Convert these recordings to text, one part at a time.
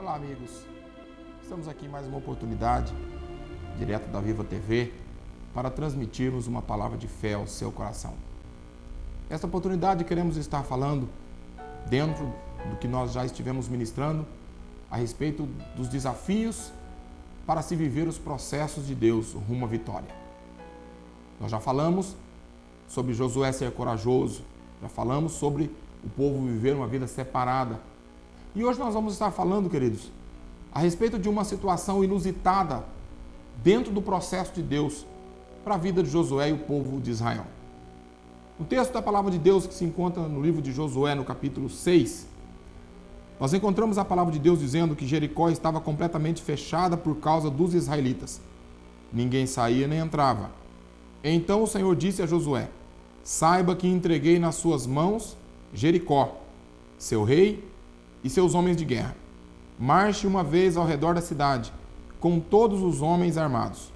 Olá, amigos. Estamos aqui em mais uma oportunidade, direto da Viva TV, para transmitirmos uma palavra de fé ao seu coração. Nesta oportunidade queremos estar falando, dentro do que nós já estivemos ministrando, a respeito dos desafios para se viver os processos de Deus rumo à vitória. Nós já falamos sobre Josué ser corajoso, já falamos sobre o povo viver uma vida separada. E hoje nós vamos estar falando, queridos, a respeito de uma situação inusitada dentro do processo de Deus para a vida de Josué e o povo de Israel. No texto da palavra de Deus que se encontra no livro de Josué, no capítulo 6, nós encontramos a palavra de Deus dizendo que Jericó estava completamente fechada por causa dos israelitas. Ninguém saía nem entrava. Então o Senhor disse a Josué: saiba que entreguei nas suas mãos Jericó, seu rei e seus homens de guerra. Marche uma vez ao redor da cidade, com todos os homens armados.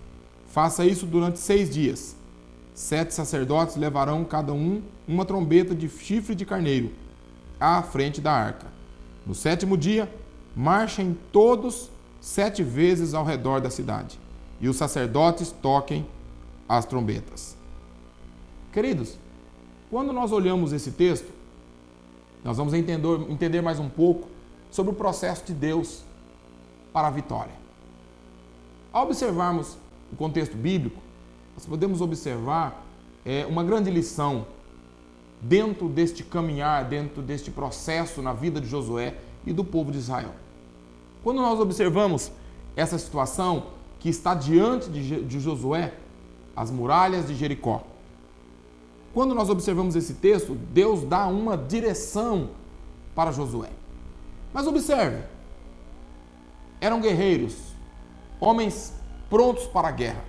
Faça isso durante 6 dias. 7 sacerdotes levarão cada um uma trombeta de chifre de carneiro à frente da arca. No 7º dia, marchem todos 7 vezes ao redor da cidade, e os sacerdotes toquem as trombetas. Queridos, quando nós olhamos esse texto, nós vamos entender mais um pouco sobre o processo de Deus para a vitória. Ao observarmos o contexto bíblico, nós podemos observar uma grande lição dentro deste caminhar, dentro deste processo na vida de Josué e do povo de Israel. Quando nós observamos essa situação que está diante de Josué, as muralhas de Jericó, quando nós observamos esse texto, Deus dá uma direção para Josué. Mas observe, eram guerreiros, homens prontos para a guerra,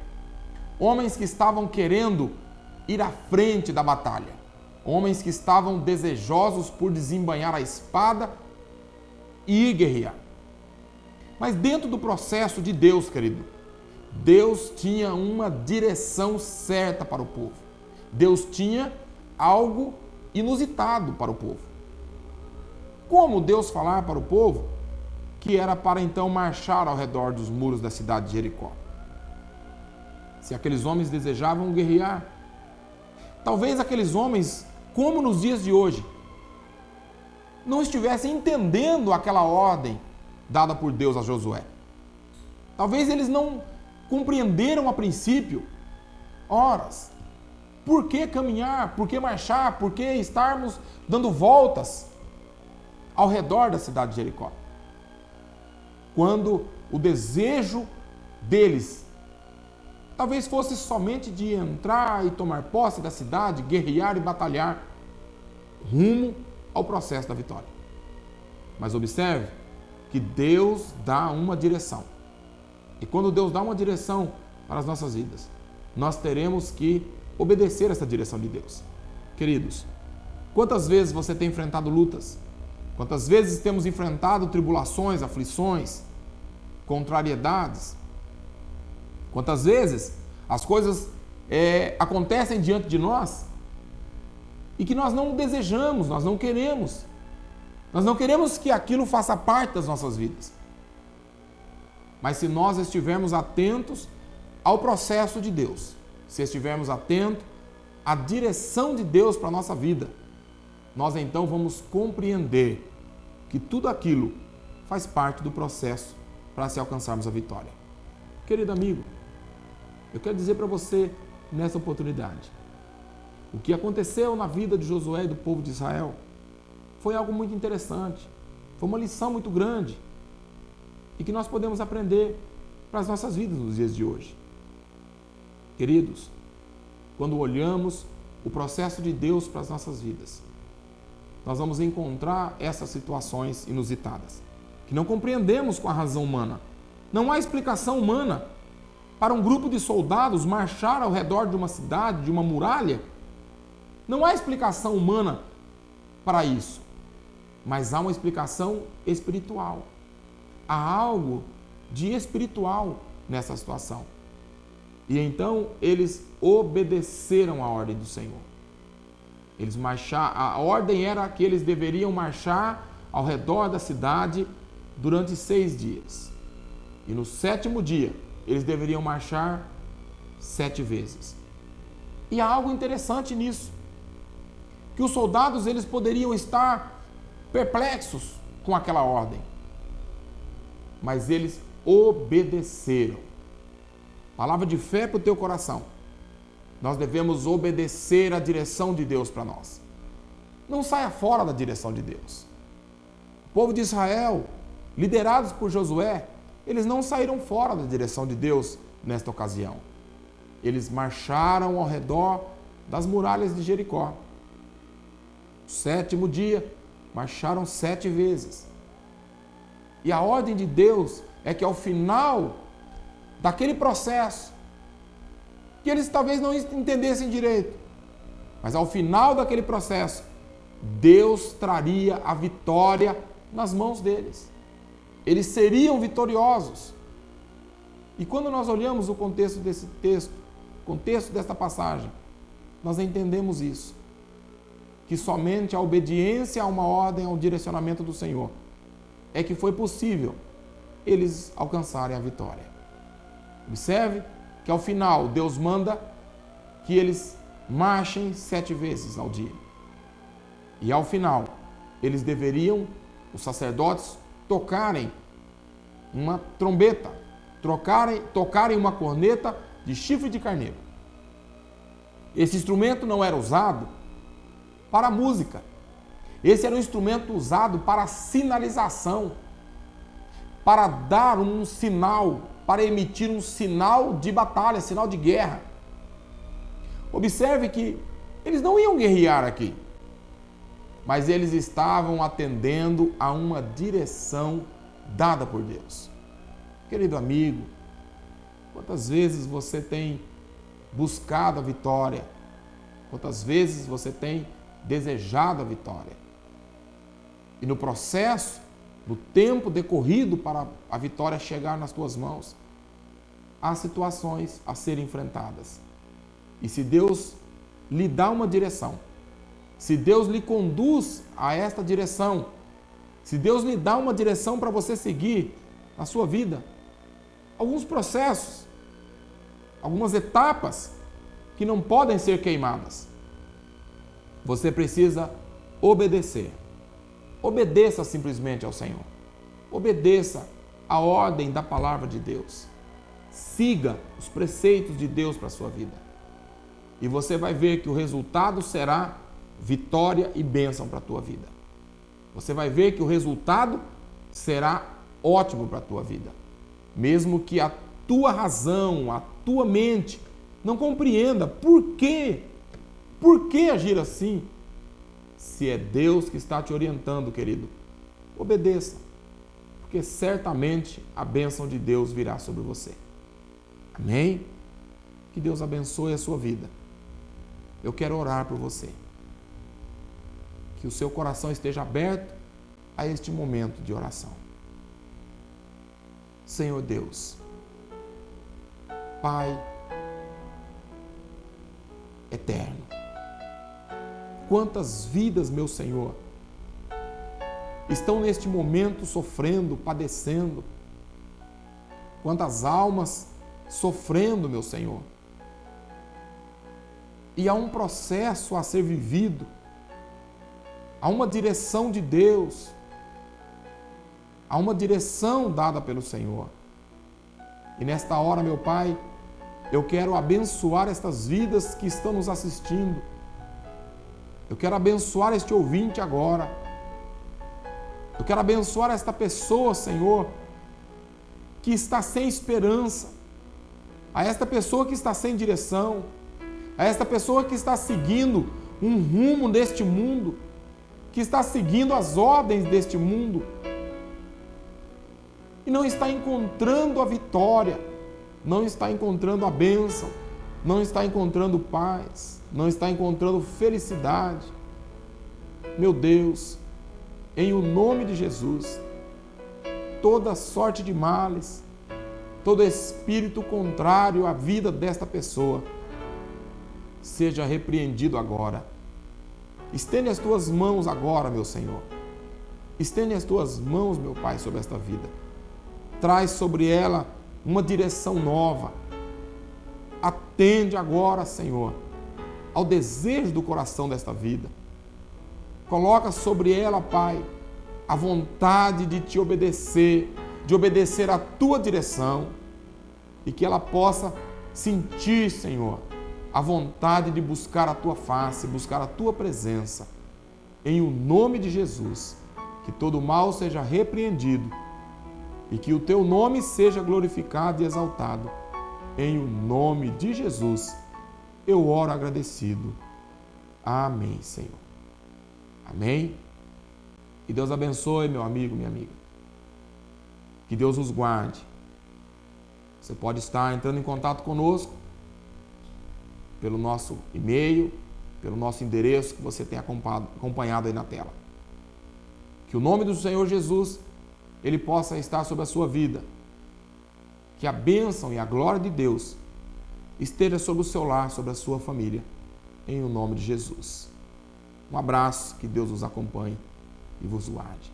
homens que estavam querendo ir à frente da batalha, homens que estavam desejosos por desembainhar a espada e ir guerrear. Mas dentro do processo de Deus, querido, Deus tinha uma direção certa para o povo. Deus tinha algo inusitado para o povo. Como Deus falar para o povo que era para então marchar ao redor dos muros da cidade de Jericó? Se aqueles homens desejavam guerrear, talvez aqueles homens, como nos dias de hoje, não estivessem entendendo aquela ordem dada por Deus a Josué. Talvez eles não compreenderam a princípio. Horas, por que caminhar? Por que marchar? Por que estarmos dando voltas ao redor da cidade de Jericó? Quando o desejo deles talvez fosse somente de entrar e tomar posse da cidade, guerrear e batalhar rumo ao processo da vitória. Mas observe que Deus dá uma direção. E quando Deus dá uma direção para as nossas vidas, nós teremos que obedecer essa direção de Deus. Queridos, quantas vezes você tem enfrentado lutas? Quantas vezes temos enfrentado tribulações, aflições, contrariedades? Quantas vezes as coisas acontecem diante de nós e que nós não desejamos, nós não queremos. Nós não queremos que aquilo faça parte das nossas vidas. Mas se nós estivermos atentos ao processo de Deus, se estivermos atentos à direção de Deus para a nossa vida, nós então vamos compreender que tudo aquilo faz parte do processo para se alcançarmos a vitória. Querido amigo, eu quero dizer para você nessa oportunidade, o que aconteceu na vida de Josué e do povo de Israel foi algo muito interessante, foi uma lição muito grande e que nós podemos aprender para as nossas vidas nos dias de hoje. Queridos, quando olhamos o processo de Deus para as nossas vidas, nós vamos encontrar essas situações inusitadas, que não compreendemos com a razão humana. Não há explicação humana para um grupo de soldados marchar ao redor de uma cidade, de uma muralha. Não há explicação humana para isso, mas há uma explicação espiritual. Há algo de espiritual nessa situação. E então eles obedeceram à ordem do Senhor. A ordem era que eles deveriam marchar ao redor da cidade durante 6 dias. E no 7º dia, eles deveriam marchar 7 vezes. E há algo interessante nisso, que os soldados eles poderiam estar perplexos com aquela ordem, mas eles obedeceram. Palavra de fé para o teu coração. Nós devemos obedecer à direção de Deus para nós. Não saia fora da direção de Deus. O povo de Israel, liderados por Josué, eles não saíram fora da direção de Deus nesta ocasião. Eles marcharam ao redor das muralhas de Jericó. No 7º dia, marcharam 7 vezes. E a ordem de Deus é que ao final daquele processo, que eles talvez não entendessem direito, mas ao final daquele processo, Deus traria a vitória nas mãos deles. Eles seriam vitoriosos. E quando nós olhamos o contexto desse texto, o contexto desta passagem, nós entendemos isso. Que somente a obediência a uma ordem, ao direcionamento do Senhor, é que foi possível eles alcançarem a vitória. Observe que ao final Deus manda que eles marchem 7 vezes ao dia. E ao final, eles deveriam, os sacerdotes, tocarem uma trombeta, tocarem uma corneta de chifre de carneiro. Esse instrumento não era usado para música. Esse era um instrumento usado para sinalização, para dar um sinal, para emitir um sinal de batalha, sinal de guerra. Observe que eles não iam guerrear aqui, mas eles estavam atendendo a uma direção dada por Deus. Querido amigo, quantas vezes você tem buscado a vitória? Quantas vezes você tem desejado a vitória? E no processo, no tempo decorrido para a vitória chegar nas tuas mãos, há situações a serem enfrentadas. E se Deus lhe dá uma direção, se Deus lhe conduz a esta direção, se Deus lhe dá uma direção para você seguir na sua vida, alguns processos, algumas etapas que não podem ser queimadas, você precisa obedecer. Obedeça simplesmente ao Senhor. Obedeça a ordem da palavra de Deus. Siga os preceitos de Deus para a sua vida. E você vai ver que o resultado será vitória e bênção para a tua vida. Você vai ver que o resultado será ótimo para a tua vida. Mesmo que a tua razão, a tua mente não compreenda por quê agir assim. Se é Deus que está te orientando, querido, obedeça, porque certamente a bênção de Deus virá sobre você. Amém? Que Deus abençoe a sua vida. Eu quero orar por você. Que o seu coração esteja aberto a este momento de oração. Senhor Deus, Pai eterno, quantas vidas, meu Senhor, estão neste momento sofrendo, padecendo, quantas almas sofrendo, meu Senhor. E há um processo a ser vivido, há uma direção de Deus, há uma direção dada pelo Senhor. E nesta hora, meu Pai, eu quero abençoar estas vidas que estão nos assistindo. Eu quero abençoar este ouvinte agora. Eu quero abençoar esta pessoa, Senhor, que está sem esperança, a esta pessoa que está sem direção, a esta pessoa que está seguindo um rumo deste mundo, que está seguindo as ordens deste mundo e não está encontrando a vitória, não está encontrando a bênção, não está encontrando paz, não está encontrando felicidade. Meu Deus, em o nome de Jesus, toda sorte de males, todo espírito contrário à vida desta pessoa, seja repreendido agora. Estende as tuas mãos agora, meu Senhor, Estende as tuas mãos, meu Pai, sobre esta vida. Traz sobre ela uma direção nova. Atende agora, Senhor, ao desejo do coração desta vida. Coloca sobre ela, Pai, a vontade de te obedecer, de obedecer à tua direção, e que ela possa sentir, Senhor, a vontade de buscar a tua face, buscar a tua presença. Em o nome de Jesus, que todo mal seja repreendido e que o teu nome seja glorificado e exaltado. Em o nome de Jesus, eu oro agradecido. Amém, Senhor. Amém. Que Deus abençoe, meu amigo, minha amiga. Que Deus nos guarde. Você pode estar entrando em contato conosco pelo nosso e-mail, pelo nosso endereço que você tem acompanhado aí na tela. Que o nome do Senhor Jesus, ele possa estar sobre a sua vida. Que a bênção e a glória de Deus esteja sobre o seu lar, sobre a sua família, em o nome de Jesus. Um abraço, que Deus os acompanhe e vos guarde.